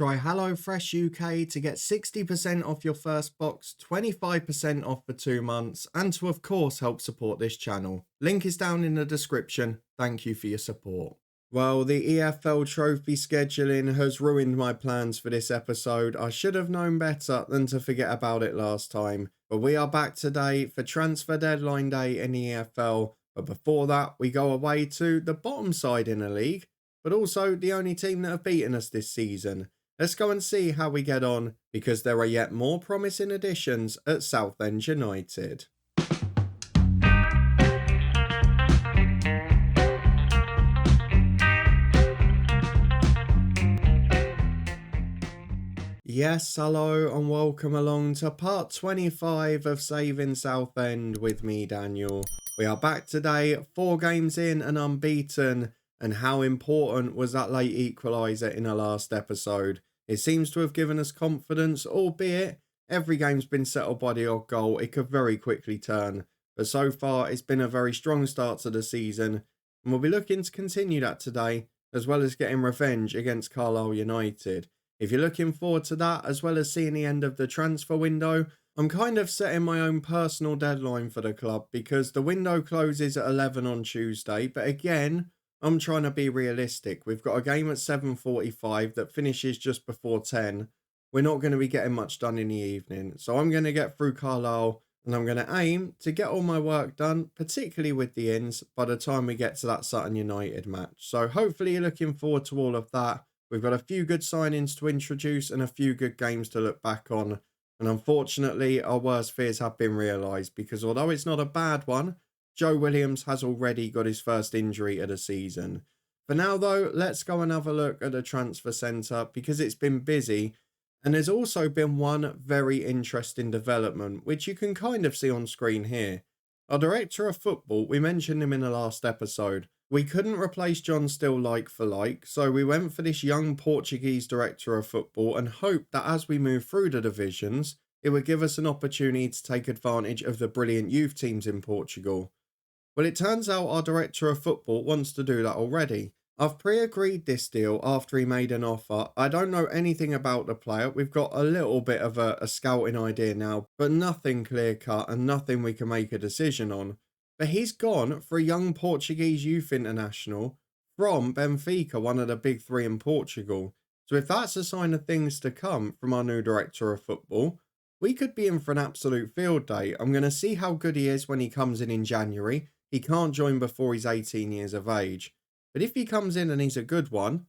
Try HelloFresh UK to get 60% off your first box, 25% off for 2 months, and to, of course, help support this channel. Link is down in the description. Thank you for your support. Well, the EFL trophy scheduling has ruined my plans for this episode. I should have known better than to forget about it last time. But we are back today for transfer deadline day in the EFL. But before that, we go away to the bottom side in the league, but also the only team that have beaten us this season. Let's go and see how we get on, because there are yet more promising additions at Southend United. Yes, hello and welcome along to part 25 of Saving Southend with me, Daniel. We are back today, 4 games in and unbeaten, and how important was that late equaliser in the last episode? It seems to have given us confidence, albeit every game's been settled by the odd goal. It could very quickly turn, but so far it's been a very strong start to the season, and we'll be looking to continue that today, as well as getting revenge against Carlisle United. If you're looking forward to that, as well as seeing the end of the transfer window, I'm kind of setting my own personal deadline for the club because the window closes at 11 on Tuesday. But again, I'm trying to be realistic. We've got a game at 7:45 that finishes just before 10. We're not going to be getting much done in the evening. So I'm going to get through Carlisle and I'm going to aim to get all my work done, particularly with the ins, by the time we get to that Southend United match. So hopefully you're looking forward to all of that. We've got a few good signings to introduce and a few good games to look back on. And unfortunately, our worst fears have been realised because although it's not a bad one, Joe Williams has already got his first injury of the season. For now, though, let's go and have a look at the transfer centre because it's been busy. And there's also been one very interesting development, which you can kind of see on screen here. Our director of football, we mentioned him in the last episode. We couldn't replace John Still like for like, so we went for this young Portuguese director of football and hoped that as we move through the divisions, it would give us an opportunity to take advantage of the brilliant youth teams in Portugal. Well, it turns out our director of football wants to do that already. I've pre-agreed this deal after he made an offer. I don't know anything about the player. We've got a little bit of a scouting idea now, but nothing clear-cut and nothing we can make a decision on. But he's gone for a young Portuguese youth international from Benfica, one of the big 3 in Portugal. So if that's a sign of things to come from our new director of football, we could be in for an absolute field day. I'm going to see how good he is when he comes in January. He can't join before he's 18 years of age. But if he comes in and he's a good one,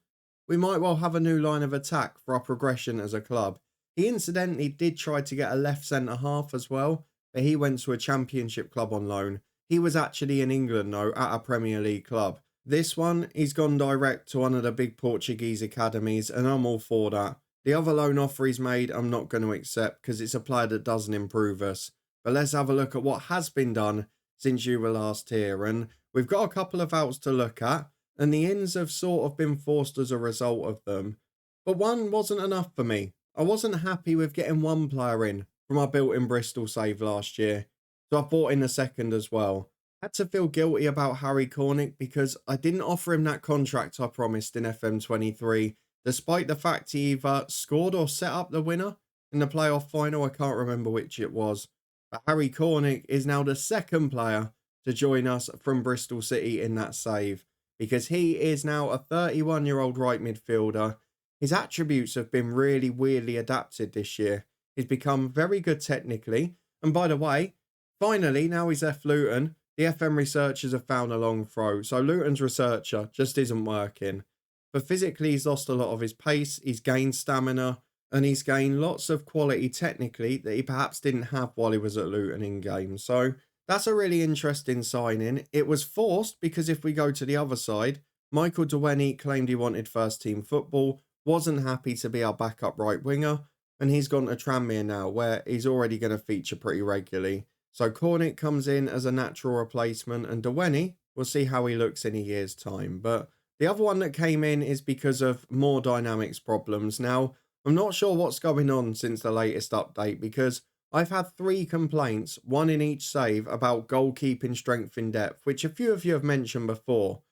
we might well have a new line of attack for our progression as a club. He incidentally did try to get a left centre-half as well, but he went to a championship club on loan. He was actually in England, though, at a Premier League club. This one, he's gone direct to one of the big Portuguese academies, and I'm all for that. The other loan offer he's made, I'm not going to accept because it's a player that doesn't improve us. But let's have a look at what has been done since you were last here. And we've got a couple of outs to look at, and the ins have sort of been forced as a result of them. But one wasn't enough for me. I wasn't happy with getting one player in from our built-in Bristol save last year. So I bought in the second as well. Had to feel guilty about Harry Cornick because I didn't offer him that contract I promised in FM23, despite the fact he either scored or set up the winner in the playoff final. I can't remember which it was. But Harry Cornick is now the second player to join us from Bristol City in that save, because he is now a 31-year-old right midfielder. His attributes have been really weirdly adapted this year. He's become very good technically. And by the way, finally, now he's left Luton, the FM researchers have found a long throw. So Luton's researcher just isn't working. But physically, he's lost a lot of his pace. He's gained stamina. And he's gained lots of quality technically that he perhaps didn't have while he was at Luton in game. So that's a really interesting signing. It was forced because if we go to the other side, Michael Dewenny claimed he wanted first team football, wasn't happy to be our backup right winger, and he's gone to Tranmere now, where he's already going to feature pretty regularly. So Cornick comes in as a natural replacement, and Dewenny, we'll see how he looks in a year's time. But the other one that came in is because of more dynamics problems. Now, I'm not sure what's going on since the latest update, because I've had 3 complaints, one in each save, about goalkeeping strength in depth, which a few of you have mentioned before.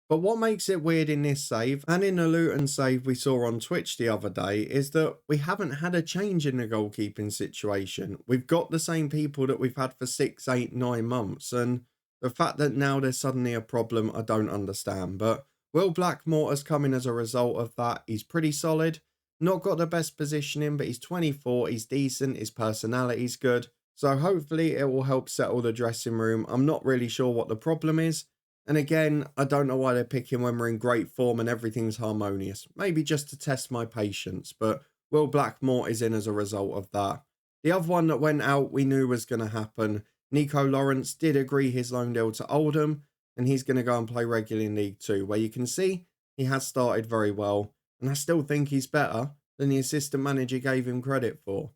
But what makes it weird in this save and in the Luton save we saw on Twitch the other day is that we haven't had a change in the goalkeeping situation. We've got the same people that we've had for 6, 8, 9 months, and the fact that now there's suddenly a problem, I don't understand. But Will Blackmore has come in as a result of that. He's pretty solid. Not got the best positioning, but he's 24, he's decent, his personality's good. So hopefully it will help settle the dressing room. I'm not really sure what the problem is. And again, I don't know why they're picking when we're in great form and everything's harmonious. Maybe just to test my patience, but Will Blackmore is in as a result of that. The other one that went out we knew was going to happen. Nico Lawrence did agree his loan deal to Oldham, and he's going to go and play regularly in League 2, where you can see he has started very well. And I still think he's better than the assistant manager gave him credit for.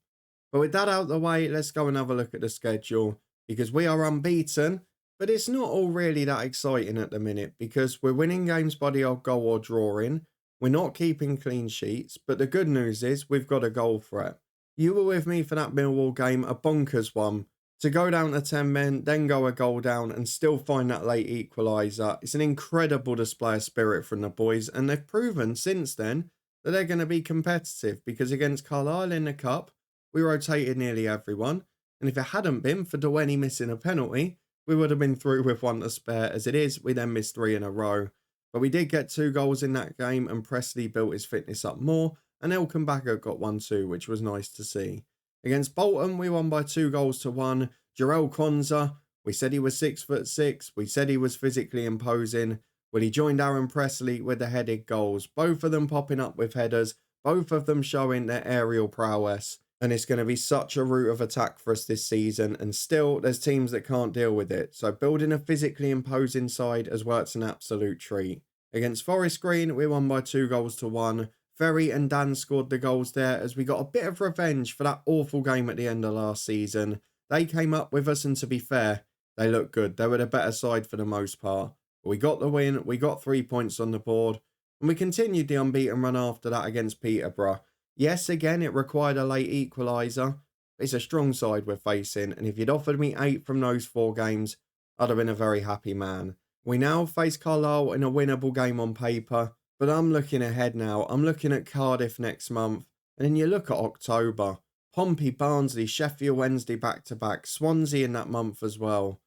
But with that out of the way, let's go and have a look at the schedule, because we are unbeaten. But it's not all really that exciting at the minute because we're winning games by the odd goal or drawing. We're not keeping clean sheets, but the good news is we've got a goal threat. You were with me for that Millwall game, a bonkers one. To go down to 10 men, then go a goal down and still find that late equaliser. It's an incredible display of spirit from the boys, and they've proven since then that they're going to be competitive because against Carlisle in the Cup, we rotated nearly everyone. And if it hadn't been for Dewaney missing a penalty, we would have been through with one to spare. As it is, we then missed 3 in a row. But we did get 2 goals in that game, and Presley built his fitness up more, and Elkan Baggott got 1 too, which was nice to see. Against Bolton, we won by 2-1. Jarell Konza, we said he was 6'6". We said he was physically imposing. Well, he joined Aaron Presley with the headed goals, both of them popping up with headers, both of them showing their aerial prowess. And it's going to be such a route of attack for us this season. And still, there's teams that can't deal with it. So building a physically imposing side has worked an absolute treat. Against Forest Green, we won by 2-1. Ferry and Dan scored the goals there as we got a bit of revenge for that awful game at the end of last season. They came up with us, and to be fair, they looked good. They were the better side for the most part. But we got the win. We got 3 points on the board. And we continued the unbeaten run after that against Peterborough. Yes, again, it required a late equaliser. It's a strong side we're facing, and if you'd offered me 8 from those 4 games, I'd have been a very happy man. We now face Carlisle in a winnable game on paper, but I'm looking ahead now. I'm looking at Cardiff next month, and then you look at October. Pompey, Barnsley, Sheffield Wednesday back-to-back, Swansea in that month as well.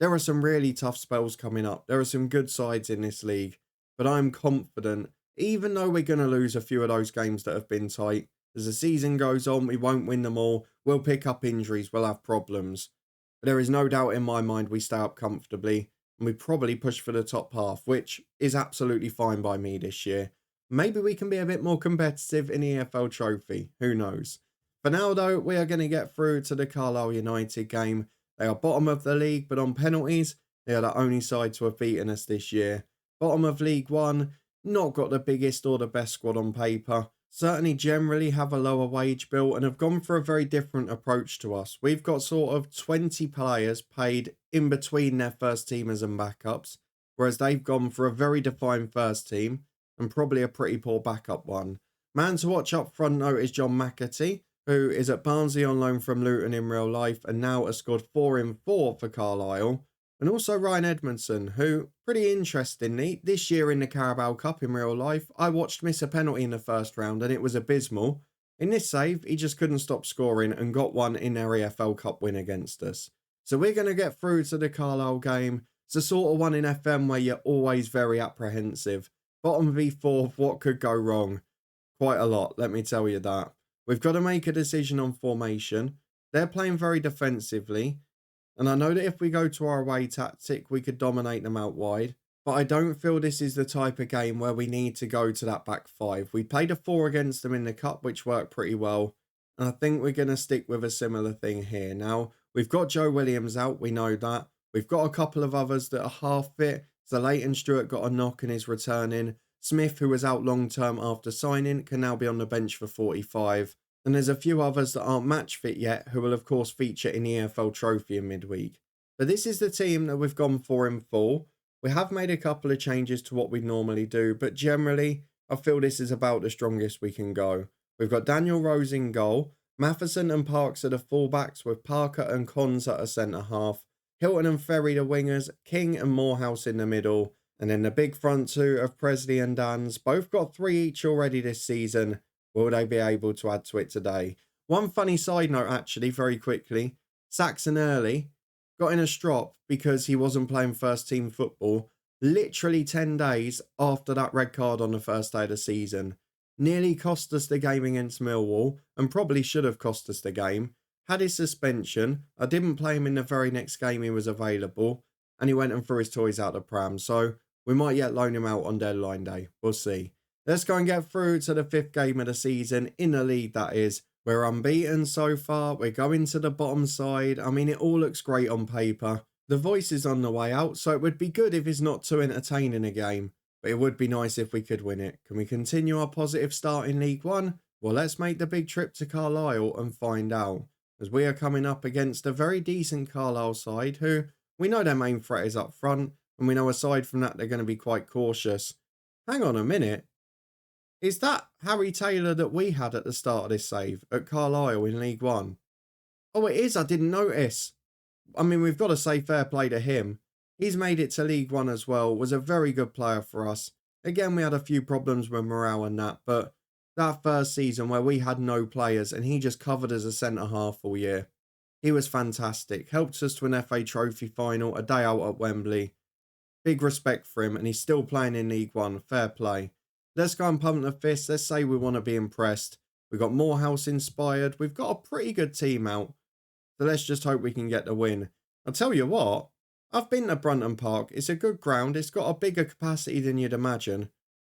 There are some really tough spells coming up. There are some good sides in this league, but I'm confident. Even though we're going to lose a few of those games that have been tight, as the season goes on, we won't win them all. We'll pick up injuries. We'll have problems. But there is no doubt in my mind we stay up comfortably and we probably push for the top half, which is absolutely fine by me this year. Maybe we can be a bit more competitive in the EFL Trophy. Who knows? For now, though, we are going to get through to the Carlisle United game. They are bottom of the league, but on penalties, they are the only side to have beaten us this year. Bottom of League 1. Not got the biggest or the best squad on paper. Certainly generally have a lower wage bill and have gone for a very different approach to us. We've got sort of 20 players paid in between their first teamers and backups, whereas they've gone for a very defined first team and probably a pretty poor backup one. Man to watch up front though is John McAtee, who is at Barnsley on loan from Luton in real life and now has scored 4 in 4 for Carlisle. And also Ryan Edmondson, who, pretty interestingly, this year in the Carabao Cup in real life, I watched miss a penalty in the first round and it was abysmal. In this save, he just couldn't stop scoring and got one in their EFL Cup win against us. So we're going to get through to the Carlisle game. It's the sort of one in FM where you're always very apprehensive. Bottom v4, what could go wrong? Quite a lot, let me tell you that. We've got to make a decision on formation. They're playing very defensively. And I know that if we go to our away tactic, we could dominate them out wide. But I don't feel this is the type of game where we need to go to that back 5. We played a 4 against them in the Cup, which worked pretty well. And I think we're going to stick with a similar thing here. Now, we've got Joe Williams out, we know that. We've got a couple of others that are half fit. So Leighton Stewart got a knock and is returning. Smith, who was out long term after signing, can now be on the bench for 45. And there's a few others that aren't match fit yet, who will of course feature in the EFL Trophy in midweek. But this is the team that we've gone for in full. We have made a couple of changes to what we normally do, but generally, I feel this is about the strongest we can go. We've got Daniel Rose in goal, Matheson and Parks are the fullbacks, with Parker and Konza at centre half, Hilton and Ferry the wingers, King and Morehouse in the middle, And then the big front two of Presley and Dans, both got 3 each already this season. Will they be able to add to it today? One funny side note, actually, very quickly. Saxon Early got in a strop because he wasn't playing first team football literally 10 days after that red card on the first day of the season. Nearly cost us the game against Millwall, and probably should have cost us the game. Had his suspension. I didn't play him in the very next game he was available, and he went and threw his toys out the pram. So we might yet loan him out on deadline day. We'll see. Let's go and get through to the 5th game of the season, in the league that is. We're unbeaten so far. We're going to the bottom side. I mean, it all looks great on paper. The voice is on the way out, so it would be good if it's not too entertaining a game. But it would be nice if we could win it. Can we continue our positive start in League One? Well, let's make the big trip to Carlisle and find out. As we are coming up against a very decent Carlisle side who we know their main threat is up front. And we know aside from that, they're going to be quite cautious. Hang on a minute. Is that Harry Taylor that we had at the start of this save at Carlisle in League One? Oh, it is. I didn't notice. I mean, we've got to say fair play to him. He's made it to League One as well. Was a very good player for us. Again, we had a few problems with morale and that. But that first season where we had no players and he just covered as a centre-half all year. He was fantastic. Helped us to an FA Trophy final, a day out at Wembley. Big respect for him, and he's still playing in League One. Fair play. Let's go and pump the fist. Let's say we want to be impressed. We've got Morehouse inspired. We've got a pretty good team out. So let's just hope we can get the win. I'll tell you what. I've been to Brunton Park. It's a good ground. It's got a bigger capacity than you'd imagine.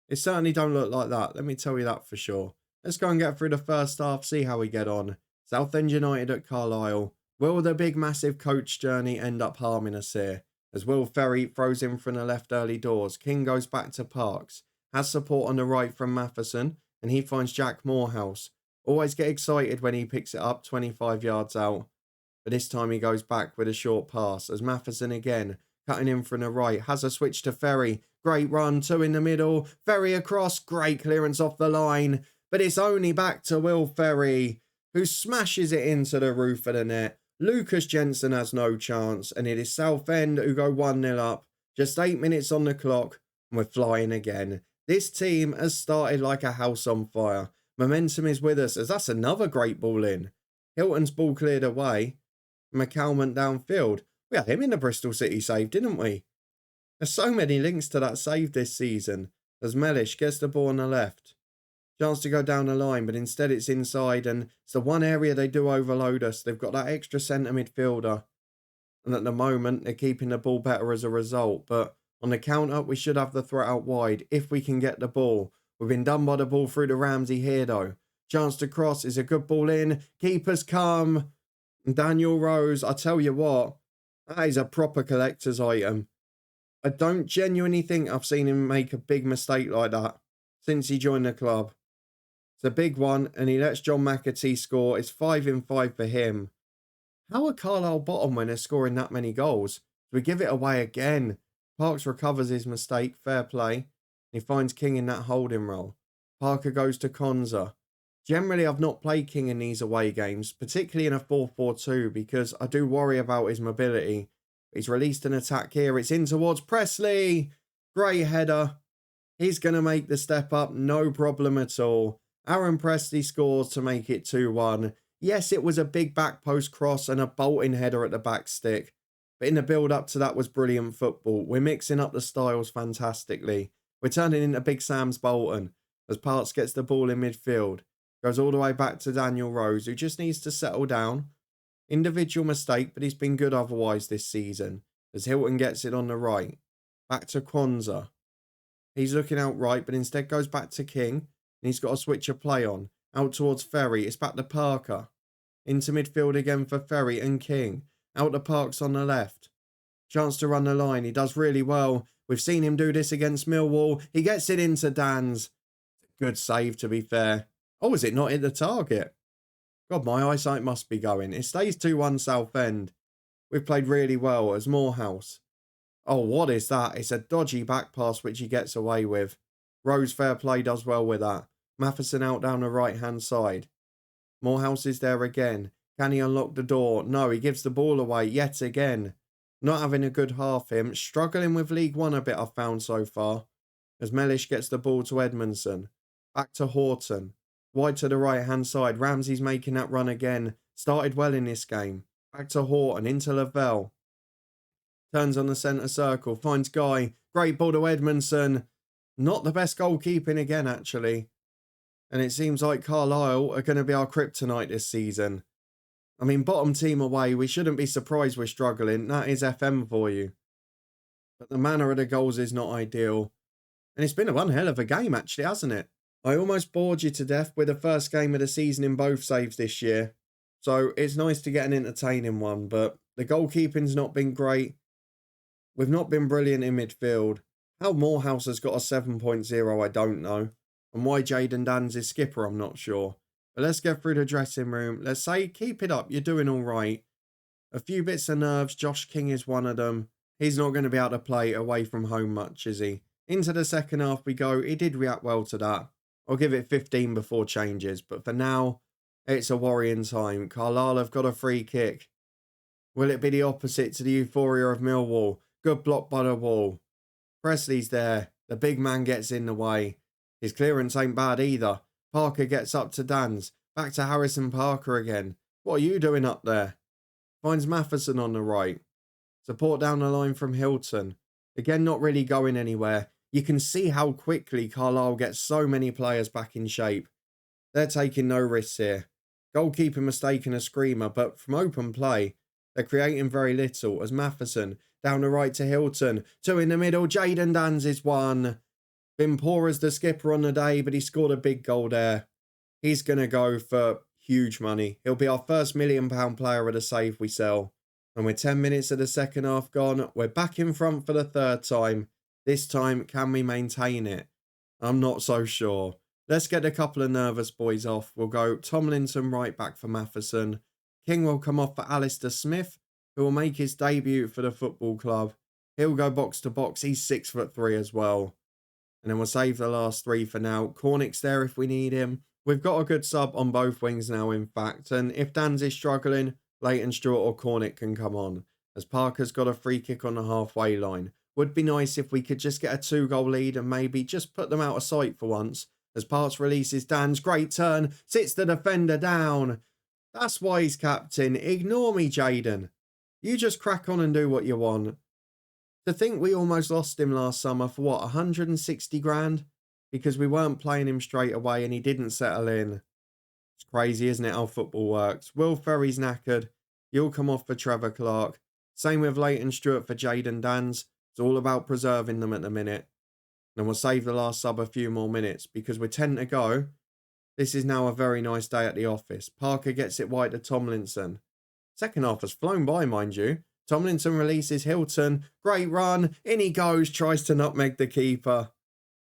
It certainly don't look like that. Let me tell you that for sure. Let's go and get through the first half. See how we get on. Southend United at Carlisle. Will the big massive coach journey end up harming us here? As Will Ferry throws in from the left early doors. King goes back to Parks. Has support on the right from Matheson. And he finds Jack Morehouse. Always get excited when he picks it up 25 yards out. But this time he goes back with a short pass. As Matheson again, cutting in from the right. Has a switch to Ferry. Great run. 2 in the middle. Ferry across. Great clearance off the line. But it's only back to Will Ferry, who smashes it into the roof of the net. Lucas Jensen has no chance, and it is Southend who go 1-0 up. Just 8 minutes on the clock, and we're flying again. This team has started like a house on fire. Momentum is with us, as that's another great ball in. Hilton's ball cleared away. McCall went downfield. We had him in the Bristol City save, didn't we? There's so many links to that save this season, as Mellish gets the ball on the left. Chance to go down the line, but instead it's inside, and it's the one area they do overload us. They've got that extra centre midfielder, and at the moment they're keeping the ball better as a result. But on the counter, we should have the threat out wide if we can get the ball. We've been done by the ball through to Ramsey here though. Chance to cross is a good ball in. Keepers come. Daniel Rose, I tell you what, that is a proper collector's item. I don't genuinely think I've seen him make a big mistake like that since he joined the club. It's a big one, and he lets John McAtee score. It's 5 in 5 for him. How are Carlisle bottom when they're scoring that many goals? We give it away again. Parks recovers his mistake. Fair play. He finds King in that holding role. Parker goes to Konza. Generally, I've not played King in these away games, particularly in a 4-4-2, because I do worry about his mobility. He's released an attack here. It's in towards Presley. Great header. He's going to make the step up. No problem at all. Aaron Presley scores to make it 2-1. Yes, it was a big back post cross and a bolting header at the back stick. But in the build-up to that was brilliant football. We're mixing up the styles fantastically. We're turning into Big Sam's Bolton as Parks gets the ball in midfield. Goes all the way back to Daniel Rose, who just needs to settle down. Individual mistake, but he's been good otherwise this season. As Hilton gets it on the right. Back to Kwanzaa. He's looking out right, but instead goes back to King. And he's got a switch of play on. Out towards Ferry. It's back to Parker. Into midfield again for Ferry and King. Out to Parks on the left. Chance to run the line. He does really well. We've seen him do this against Millwall. He gets it into Dan's. Good save, to be fair. Oh, is it not hit the target? God, my eyesight must be going. It stays 2-1 Southend. We've played really well as Morehouse. Oh, what is that? It's a dodgy back pass which he gets away with. Rose, fair play, does well with that. Matheson out down the right-hand side. Morehouse is there again. Can he unlock the door? No, he gives the ball away yet again. Not having a good half him. Struggling with League One a bit, I've found so far. As Mellish gets the ball to Edmondson. Back to Horton. Wide to the right-hand side. Ramsey's making that run again. Started well in this game. Back to Horton. Into Lavelle. Turns on the centre circle. Finds Guy. Great ball to Edmondson. Not the best goalkeeping again, actually. And it seems like Carlisle are going to be our kryptonite this season. I mean, bottom team away, we shouldn't be surprised we're struggling. That is FM for you. But the manner of the goals is not ideal. And it's been one hell of a game, actually, hasn't it? I almost bored you to death with the first game of the season in both saves this year. So it's nice to get an entertaining one, but the goalkeeping's not been great. We've not been brilliant in midfield. How Morehouse has got a 7.0, I don't know. And why Jayden Dan's his skipper, I'm not sure. But let's get through the dressing room. Let's say, keep it up, you're doing all right. A few bits of nerves, Josh King is one of them. He's not going to be able to play away from home much, is he? Into the second half we go. He did react well to that. I'll give it 15 before changes. But for now, it's a worrying time. Carlisle have got a free kick. Will it be the opposite to the euphoria of Millwall? Good block by the wall. Presley's there. The big man gets in the way. His clearance ain't bad either. Parker gets up to Dan's. Back to Harrison Parker again. What are you doing up there? Finds Matheson on the right. Support down the line from Hilton. Again, not really going anywhere. You can see how quickly Carlisle gets so many players back in shape. They're taking no risks here. Goalkeeper mistake and a screamer, but from open play, they're creating very little as Matheson down the right to Hilton. Two in the middle. Jayden Dan's is one. Been poor as the skipper on the day, but he scored a big goal there. He's going to go for huge money. He'll be our first £1 million player at a save we sell. And with 10 minutes of the second half gone, we're back in front for the third time. This time, can we maintain it? I'm not so sure. Let's get a couple of nervous boys off. We'll go Tomlinson right back for Matheson. King will come off for Alistair Smith, who will make his debut for the football club. He'll go box to box. He's 6'3" as well. And then we'll save the last three for now. Cornick's there if we need him. We've got a good sub on both wings now, in fact. And if Dan's is struggling, Leighton Stewart or Cornick can come on. As Parker's got a free kick on the halfway line. Would be nice if we could just get a 2-goal lead and maybe just put them out of sight for once. As Parks releases Dan's great turn. Sits the defender down. That's why he's captain. Ignore me, Jayden. You just crack on and do what you want. To think we almost lost him last summer for what, 160 grand? Because we weren't playing him straight away and he didn't settle in. It's crazy, isn't it, how football works? Will Ferry's knackered. You'll come off for Trevor Clark. Same with Leighton Stewart for Jayden Dan's. It's all about preserving them at the minute. And we'll save the last sub a few more minutes because we're 10 to go. This is now a very nice day at the office. Parker gets it wide to Tomlinson. Second half has flown by, mind you. Tomlinson releases Hilton. Great run. In he goes. Tries to nutmeg the keeper.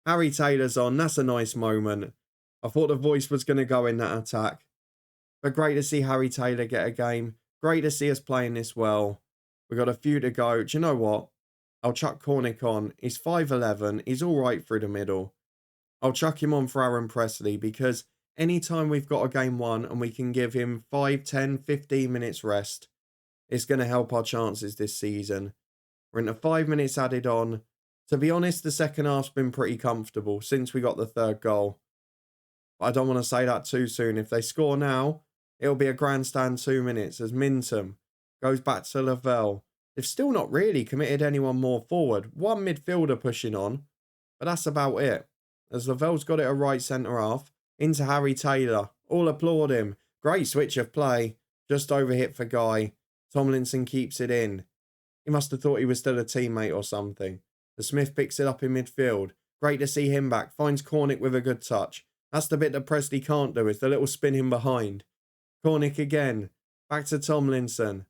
Harry Taylor's on. That's a nice moment. I thought the voice was going to go in that attack. But great to see Harry Taylor get a game. Great to see us playing this well. We've got a few to go. Do you know what? I'll chuck Cornick on. He's 5'11". He's all right through the middle. I'll chuck him on for Aaron Presley because anytime we've got a game won and we can give him 5, 10, 15 minutes rest, it's going to help our chances this season. We're into 5 minutes added on. To be honest, the second half's been pretty comfortable since we got the third goal. But I don't want to say that too soon. If they score now, it'll be a grandstand 2 minutes as Minton goes back to Lavelle. They've still not really committed anyone more forward. One midfielder pushing on, but that's about it. As Lavelle's got it a right centre half, into Harry Taylor. All applaud him. Great switch of play. Just overhit for Guy. Tomlinson keeps it in. He must have thought he was still a teammate or something. The Smith picks it up in midfield. Great to see him back. Finds Cornick with a good touch. That's the bit that Presley can't do, is the little spin in behind. Cornick again. Back to Tomlinson.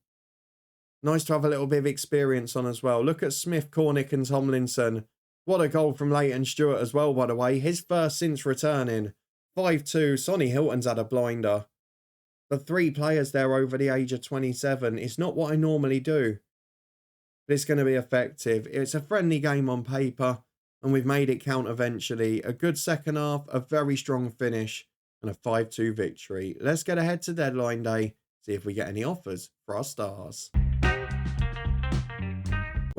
Nice to have a little bit of experience on as well. Look at Smith, Cornick and Tomlinson. What a goal from Leighton Stewart as well, by the way. His first since returning. 5-2. Sonny Hilton's had a blinder. The 3 players there over the age of 27. It's not what I normally do. But it's going to be effective. It's a friendly game on paper. And we've made it count eventually. A good second half. A very strong finish. And a 5-2 victory. Let's get ahead to deadline day. See if we get any offers for our stars.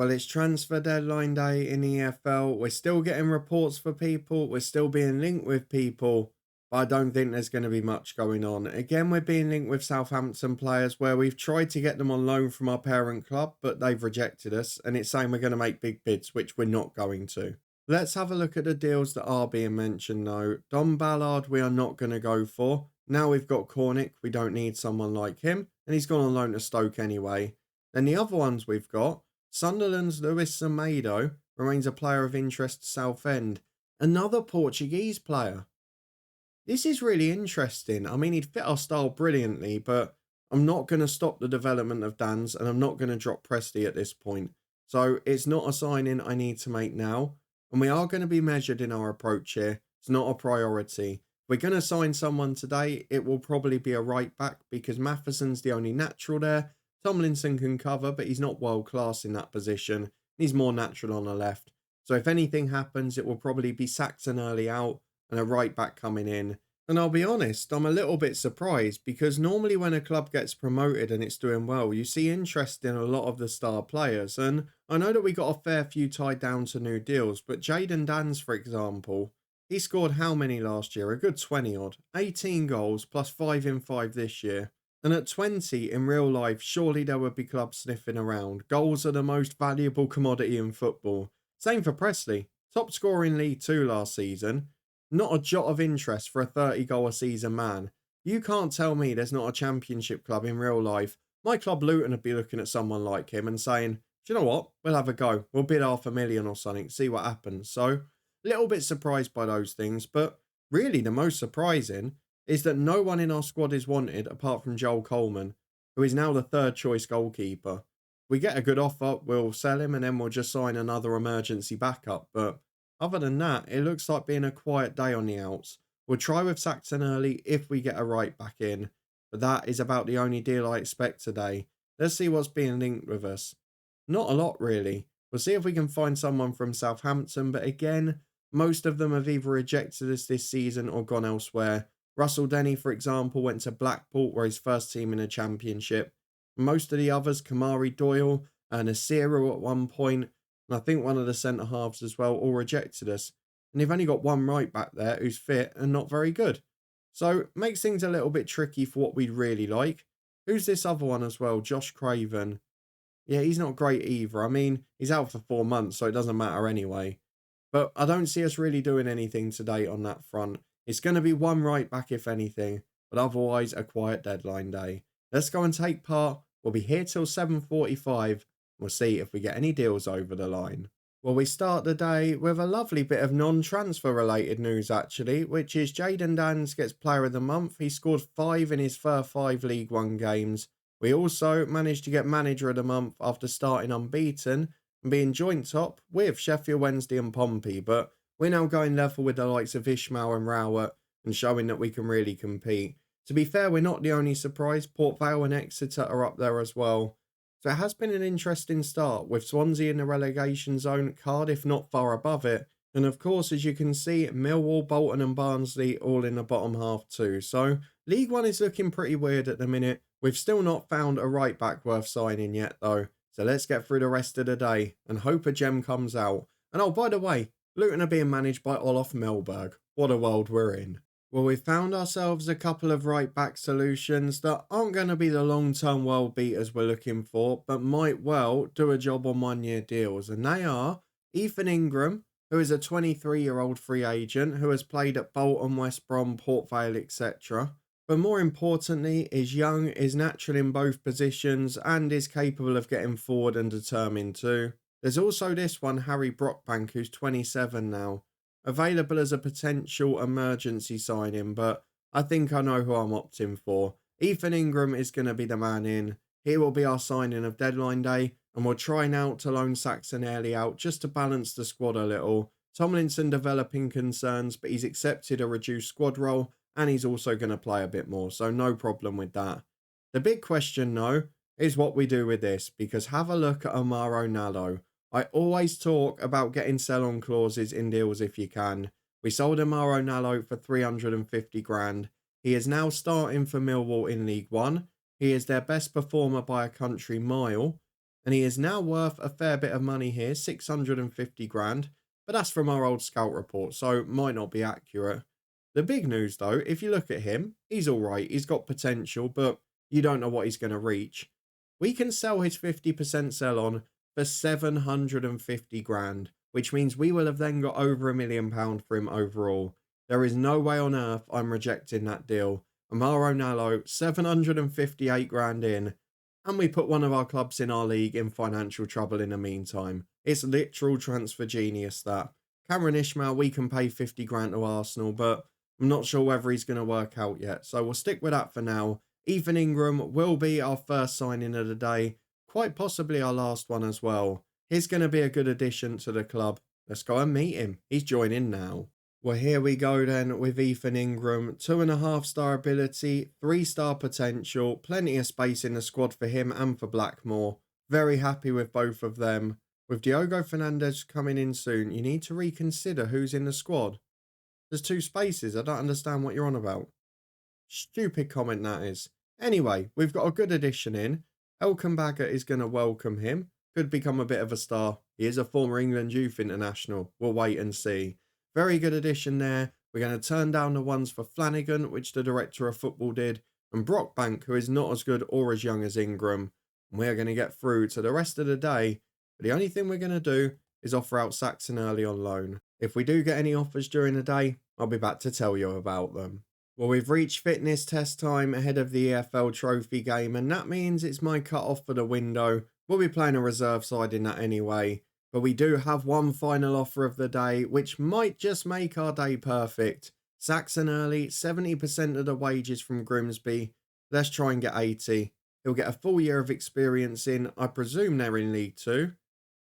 Well, it's transfer deadline day in the EFL. We're still getting reports for people. We're still being linked with people. But I don't think there's going to be much going on. Again, we're being linked with Southampton players where we've tried to get them on loan from our parent club, but they've rejected us. And it's saying we're going to make big bids, which we're not going to. Let's have a look at the deals that are being mentioned though. Don Ballard, we are not going to go for. Now we've got Cornick. We don't need someone like him. And he's gone on loan to Stoke anyway. Then the other ones we've got. Sunderland's Luis Semedo remains a player of interest to Southend. Another Portuguese player. This is really interesting. I mean, he'd fit our style brilliantly, but I'm not going to stop the development of Dan's and I'm not going to drop Presti at this point. So it's not a signing I need to make now. And we are going to be measured in our approach here. It's not a priority. If we're going to sign someone today, it will probably be a right back because Matheson's the only natural there. Tomlinson can cover, but he's not world class in that position. He's more natural on the left. So if anything happens, it will probably be Saxon early out and a right back coming in. And I'll be honest, I'm a little bit surprised because normally when a club gets promoted and it's doing well, you see interest in a lot of the star players. And I know that we got a fair few tied down to new deals, but Jayden Danns, for example, he scored how many last year? A good 20 odd. 18 goals plus 5 in 5 this year. And at 20 in real life, surely there would be clubs sniffing around. Goals are the most valuable commodity in football. Same for Presley. Top scorer in League 2 last season. Not a jot of interest for a 30 goal a season man. You can't tell me there's not a championship club in real life. My club Luton would be looking at someone like him and saying, do you know what? We'll have a go. We'll bid $500,000 or something, see what happens. So, a little bit surprised by those things, but really the most surprising is that no one in our squad is wanted apart from Joel Coleman, who is now the third choice goalkeeper. If we get a good offer, we'll sell him and then we'll just sign another emergency backup. But other than that, it looks like being a quiet day on the outs. We'll try with Saxon early if we get a right back in. But that is about the only deal I expect today. Let's see what's being linked with us. Not a lot really. We'll see if we can find someone from Southampton. But again, most of them have either rejected us this season or gone elsewhere. Russell Denny, for example, went to Blackpool, where his first team in a championship. Most of the others, Kamari Doyle and Nasiru at one point, and I think one of the centre-halves as well, all rejected us. And they've only got one right back there who's fit and not very good. So, makes things a little bit tricky for what we'd really like. Who's this other one as well? Josh Craven. Yeah, he's not great either. I mean, he's out for 4 months, so it doesn't matter anyway. But I don't see us really doing anything today on that front. It's going to be one right back if anything, but otherwise a quiet deadline day. Let's go and take part. We'll be here till 7:45. We'll see if we get any deals over the line. Well, we start the day with a lovely bit of non-transfer related news actually, which is Jayden Danns gets player of the month. He scored 5 in his first 5 League One games. We also managed to get manager of the month after starting unbeaten and being joint top with Sheffield Wednesday and Pompey, but we're now going level with the likes of Ishmael and Rowett and showing that we can really compete. To be fair, we're not the only surprise. Port Vale and Exeter are up there as well. So it has been an interesting start with Swansea in the relegation zone, Cardiff not far above it. And of course, as you can see, Millwall, Bolton and Barnsley all in the bottom half too. So League One is looking pretty weird at the minute. We've still not found a right back worth signing yet though. So let's get through the rest of the day and hope a gem comes out. And oh, by the way, Luton are being managed by Olof Mellberg. What a world we're in. Well, we've found ourselves a couple of right-back solutions that aren't going to be the long-term world beaters we're looking for, but might well do a job on one-year deals. And they are Ethan Ingram, who is a 23-year-old free agent who has played at Bolton, West Brom, Port Vale, etc. But more importantly, is young, is natural in both positions, and is capable of getting forward and determined too. There's also this one, Harry Brockbank, who's 27 now. Available as a potential emergency signing, but I think I know who I'm opting for. Ethan Ingram is going to be the man in. He will be our signing of deadline day, and we're trying out to loan Saxon early out just to balance the squad a little. Tomlinson developing concerns, but he's accepted a reduced squad role, and he's also going to play a bit more, so no problem with that. The big question, though, is what we do with this, because have a look at Amaro Nallo. I always talk about getting sell-on clauses in deals if you can. We sold Amaro Nallo for 350 grand. He is now starting for Millwall in League One. He is their best performer by a country mile. and he is now worth a fair bit of money here, 650 grand, but that's from our old scout report, so might not be accurate. The big news though, if you look at him, he's alright, he's got potential, but you don't know what he's going to reach. We can sell his 50% sell on for 750 grand, which means we will have then got over £1 million for him overall. There is no way on earth I'm rejecting that deal. Amaro Nallo, 758 grand in, and we put one of our clubs in our league in financial trouble in the meantime. It's literal transfer genius that. Cameron Ishmael, we can pay 50 grand to Arsenal, but I'm not sure whether he's going to work out yet. So we'll stick with that for now. Ethan Ingram will be our first signing of the day, quite possibly our last one as well. He's going to be a good addition to the club. Let's go and meet him. He's joining now. Well, here we go then with Ethan Ingram. 2.5-star ability, 3-star potential, plenty of space in the squad for him and for Blackmore. Very happy with both of them. With Diogo Fernandez coming in soon, you need to reconsider who's in the squad. There's 2 spaces. I don't understand what you're on about. Stupid comment that is. Anyway, we've got a good addition in. Elkan Baggott is going to welcome him. Could become a bit of a star. He is a former England youth international. We'll wait and see. Very good addition there. We're going to turn down the ones for Flanagan, which the director of football did, and Brockbank, who is not as good or as young as Ingram. And we're going to get through to the rest of the day. But the only thing we're going to do is offer out Saxon early on loan. If we do get any offers during the day, I'll be back to tell you about them. Well, we've reached fitness test time ahead of the EFL Trophy game, and that means it's my cut-off for the window. We'll be playing a reserve side in that anyway. But we do have one final offer of the day, which might just make our day perfect. Saxon early, 70% of the wages from Grimsby. Let's try and get 80. He'll get a full year of experience in. I presume they're in League 2.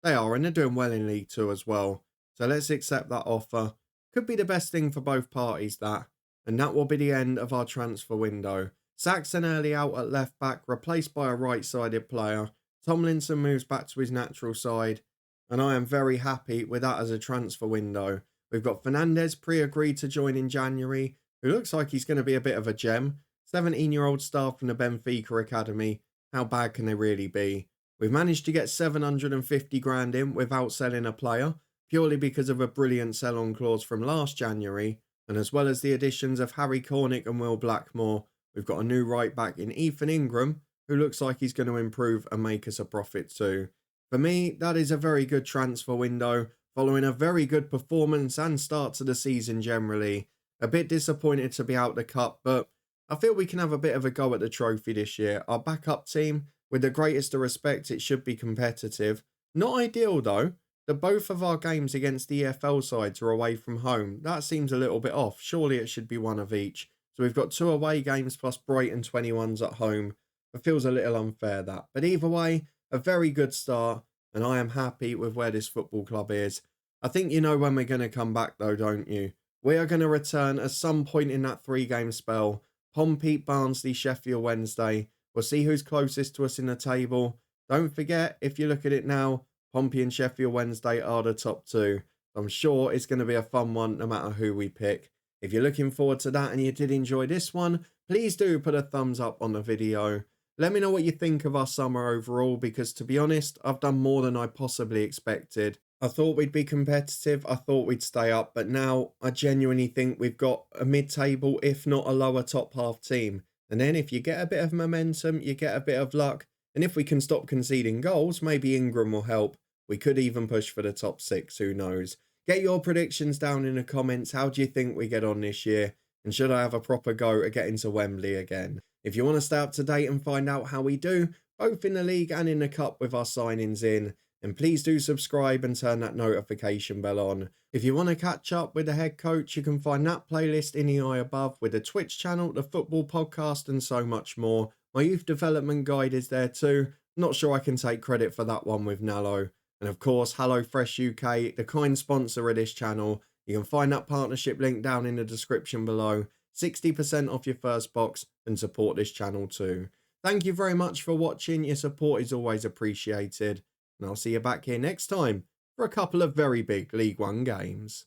They are, and they're doing well in League 2 as well. So let's accept that offer. Could be the best thing for both parties, that. And that will be the end of our transfer window. Saxon early out at left back, replaced by a right-sided player. Tomlinson moves back to his natural side. And I am very happy with that as a transfer window. We've got Fernandez pre-agreed to join in January, who looks like he's going to be a bit of a gem. 17-year-old star from the Benfica Academy. How bad can they really be? We've managed to get 750 grand in without selling a player, purely because of a brilliant sell-on clause from last January. And as well as the additions of Harry Cornick and Will Blackmore, we've got a new right-back in Ethan Ingram, who looks like he's going to improve and make us a profit too. For me, that is a very good transfer window, following a very good performance and start to the season generally. A bit disappointed to be out the cup, but I feel we can have a bit of a go at the trophy this year. Our backup team, with the greatest of respect, it should be competitive. Not ideal though, that both of our games against the EFL sides are away from home. That seems a little bit off. Surely it should be one of each. So we've got 2 away games plus Brighton 21s at home. It feels a little unfair that. But either way, a very good start, and I am happy with where this football club is. I think you know when we're going to come back though, don't you? We are going to return at some point in that 3-game spell. Pompey, Barnsley, Sheffield Wednesday. We'll see who's closest to us in the table. Don't forget, if you look at it now, Pompey and Sheffield Wednesday are the top 2. I'm sure it's going to be a fun one no matter who we pick. If you're looking forward to that and you did enjoy this one, please do put a thumbs up on the video. Let me know what you think of our summer overall, because to be honest, I've done more than I possibly expected. I thought we'd be competitive, I thought we'd stay up, but now I genuinely think we've got a mid-table, if not a lower top half team. And then if you get a bit of momentum, you get a bit of luck, and if we can stop conceding goals, maybe Ingram will help. We could even push for the top 6, who knows. Get your predictions down in the comments. How do you think we get on this year? And should I have a proper go at getting to Wembley again? If you want to stay up to date and find out how we do, both in the league and in the cup with our signings in, then please do subscribe and turn that notification bell on. If you want to catch up with the head coach, you can find that playlist in the eye above with the Twitch channel, the football podcast and so much more. My youth development guide is there too. Not sure I can take credit for that one with Nallo. And of course, HelloFresh UK, the kind sponsor of this channel. You can find that partnership link down in the description below. 60% off your first box and support this channel too. Thank you very much for watching. Your support is always appreciated. And I'll see you back here next time for a couple of very big League One games.